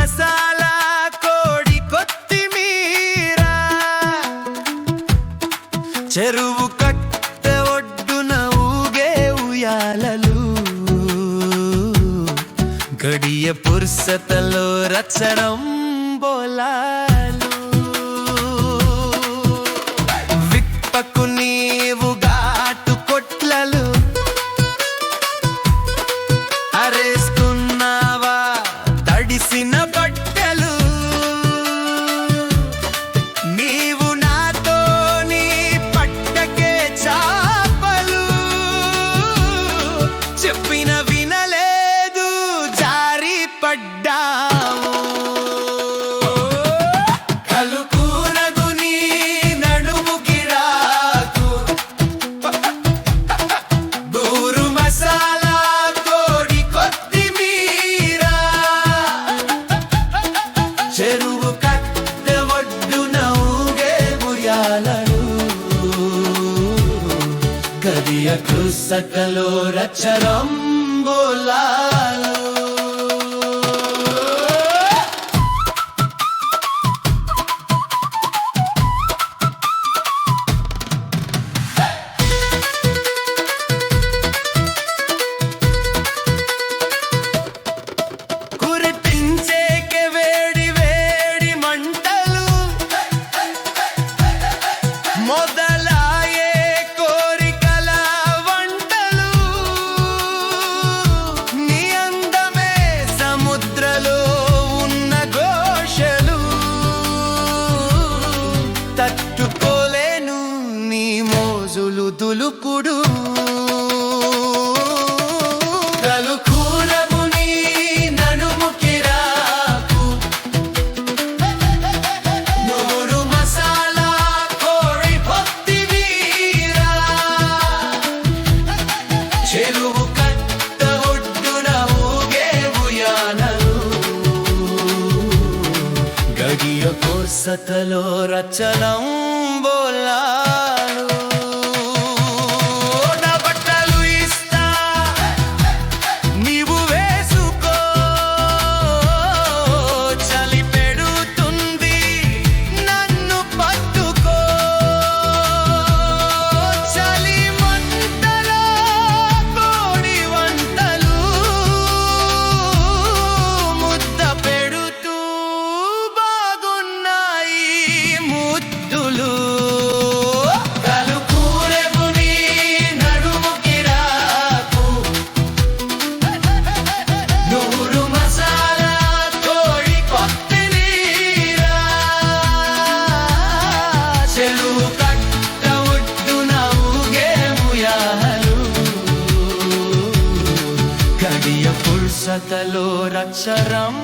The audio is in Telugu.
మసాలా కోడి కొత్తిమీర చెరువు కట్ట ఒడ్డున ఊగే ఉయ్యాలలు గడియ పుర్సతలో రచడం బోలాలు విప్పకు నీవు ఘాటు కొట్లలు అరేసుకున్నావా తడిసిన బట్టలు నీవు నాతో నీ పట్టకే చాపలు చెప్పిన వినలేదు జారి పడ్డావు కలుకూరగు నీ నడుముకి రాకు గోరు మసాలా కోడి కొత్తిమీర చెరువు కట్ట ఒడ్డున ఊగే ఉయ్యాలలు గడియ కృసకలో రచరం బోలాలు కురిపించేకే వేడి వేడి మంటలు మొదలాయే కోరికల వంటలు నీ అందమే సముద్రలో ఉన్న ఘోషలు తట్టుకోలేను నీ మోజులు దులుపుడు కలుకూరగు నీ నడుముకి రాకు నోరు మసాలా కోడి కొత్తిమీర చెరువు కట్ట ఒడ్డున ఊగే ఉయ్యాలలు గడియ కోర్సతలో రచనం బోలాలు నా బట్టలు ఇస్తా నీవు వేసుకో చలి పెడుతుంది నన్ను పట్టుకో చలి మంటలో కోడి వంటలు ముద్ద పెడుతూ బాగున్నాయి ముద్దులు కలుకూరగు నీ నడుముకి రాకు నూరు మసాలా కోడి కొత్తిమీర చెరువు కట్ట ఒడ్డున ఊగే ఉయ్యాలలు గడియ పుర్సతలో రక్షరం